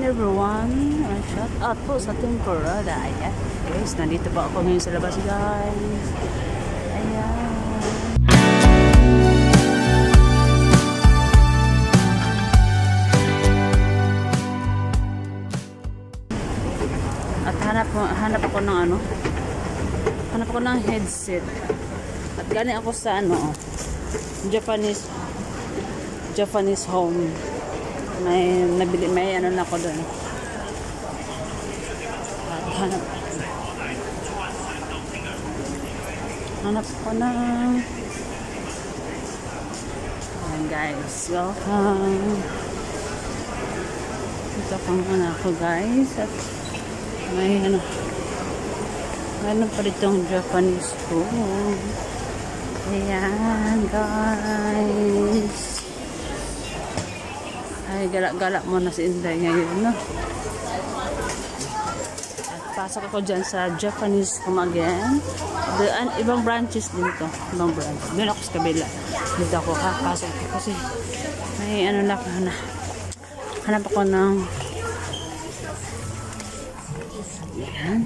everyone! Shout out po sa temporada. Ayan. Guys, nandito pa ako ngayon sa labas, guys. Ayan. At hanap ako ng ano? Hanap ako ng headset. At galing ako sa ano, Japanese home. May nabili, may ano na ako doon. Hanap ko na. Ayan guys, welcome. Dito pang ano ako guys. At may ano, mayroon pa ditong Japanese food. Ayan guys. Ay, galak-galak muna si Inday ngayon, no? At pasok ako dyan sa Japanese home again. Ibang branches din to. Ibang branches. Doon ako sa kabila. Dito ako pasok ako kasi may ano na ako. Hanap ako ng yan.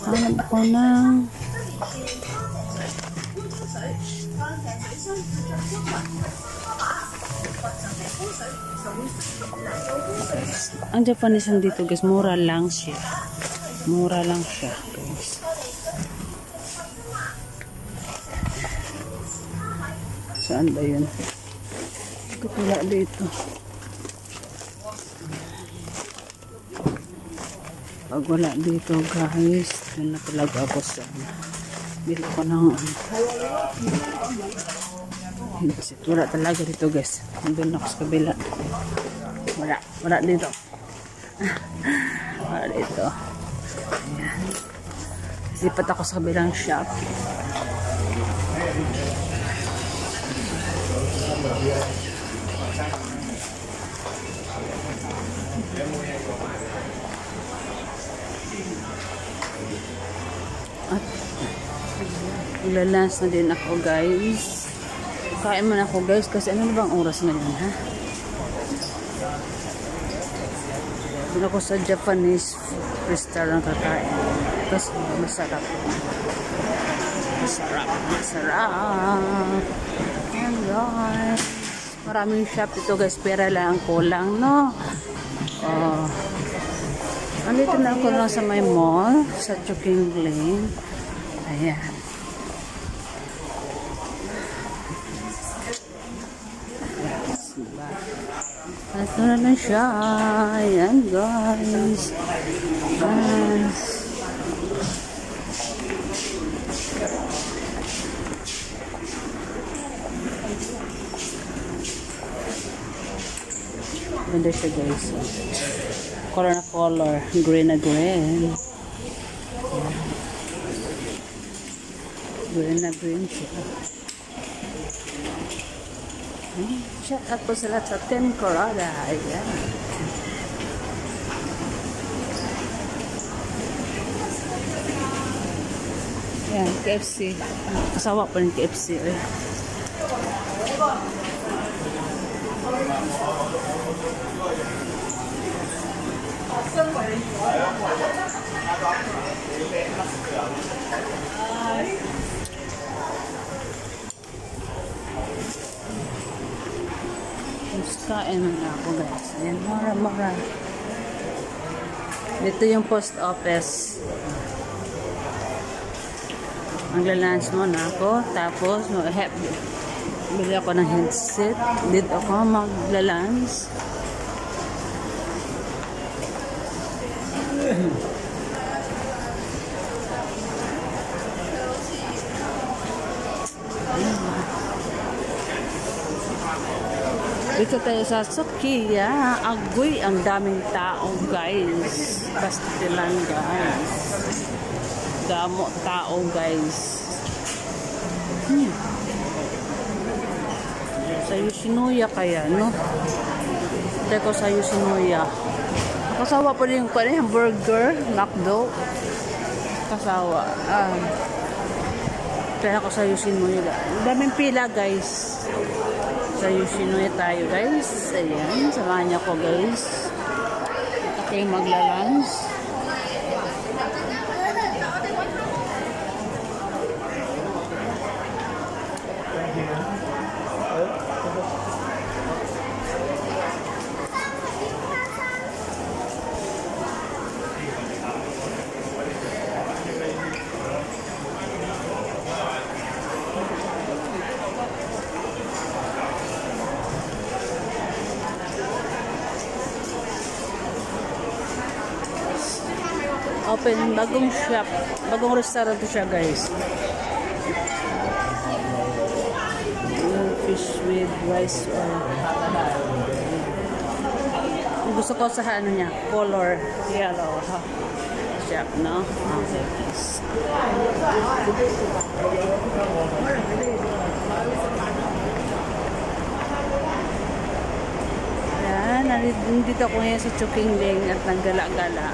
Hanap ako ng ang Japanese dito guys, mura lang siya guys. Saan ba yun? Kapila dito. Pag wala dito guys, doon na talaga ako sa bili ko ng headset. Wala talaga dito guys. Doon ako sa kabila. Wala dito. Wala dito. Ayan. Lipat ako sa kabilang shop. At ilalans na din ako guys. Kain man ako guys kasi ano na bang oras ngayon ha? Doon ako sa Japanese restaurant kakain kasi masarap. Ayan guys, maraming shop ito guys, pera lang ang kulang, no? Andito na ako lang sa may mall, sa Chowking Lane. Ayan. Ito na lang siya. Ayan guys. Ganda siya guys. Color na color. Green na green. Green na green siya. Shout out po sa lahat sa temporada. Ayan. Ayan, KFC. Kasawa pa rin KFC. Eh. Kain na ako guys. Ayan, mura. Dito yung post office. Magla-lunch muna ako. Tapos, bili ako ng headset. Dito ako magla-lunch. Dito tayo sa Sukiya. Agoy, ang daming tao guys. Pastilan guys. Damo tao guys. Sa Yoshinoya kaya, no? Dito ko sa Yoshinoya. Kasawa pa rin yung burger, McDo. Kasawa. Kaya ako sa Yoshinoya. Ang daming pila guys. Sa Yoshinoya tayo guys. Ayan, samahan niyo ako guys. Ito kayong maglalans. Open, bagong shop, bagong restaurant siya guys. Fish with rice or gusto ko sa ano niya, color yellow shop, no? Okay guys. Yan, nandito ako ngayon sa Chukingling at naggala-gala.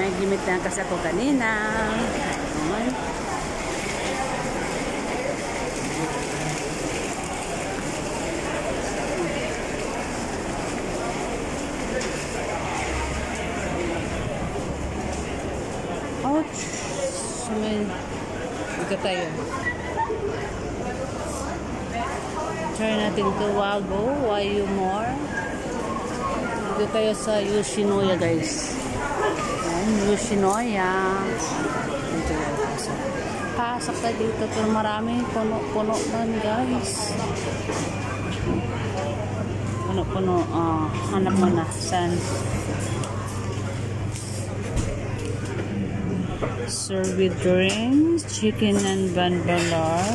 May gimit na kasi ako kanina. Ayan. Ouch! Ika tayo. Try natin to Wago, Wayu more. Dito tayo sa Yoshinoya guys. Yoshinoya. Pasok tayo dito. Pero marami. Puno-puno man guys. Puno-puno. Hanap mo na. Saan? Serve with drinks. Chicken and bun balar.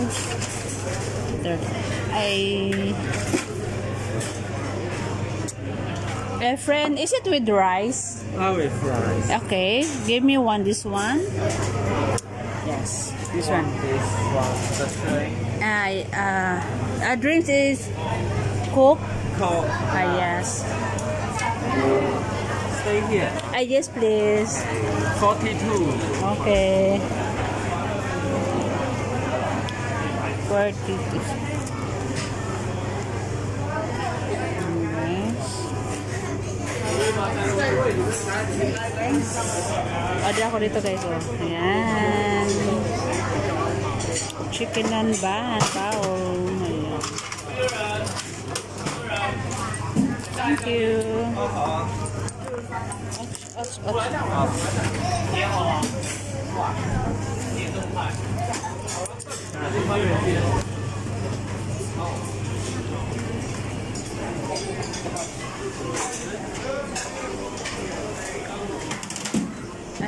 Friend, is it with rice? With rice. Okay, give me one. This one. Yes, this one. This one. That's right. Drinks is Coke. Coke. Yes. Stay here. Yes, please. 42. Okay. 42. Order ako dito guys. Ayan. Chicken and bun. Ayan. Thank you.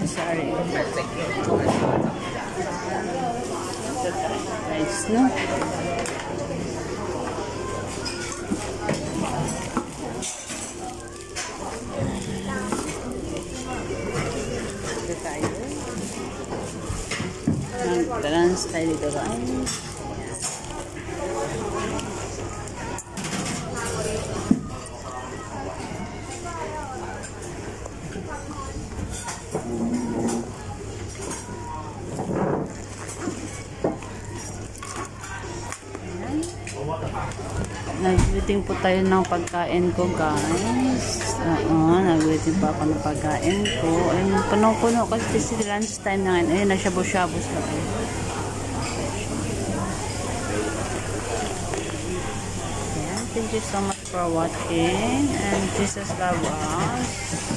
Sorry. Nice, no? Ito tayo. Mag-trans tayo dito guys. Nag-waiting po tayo ng pagkain ko guys. Nag-waiting pa ako ng pagkain ko. Ayun, puno-puno kasi si lunch time na ngayon. Ayun, nasyabo-syabo sa akin. Thank you so much for watching and Jesus love us.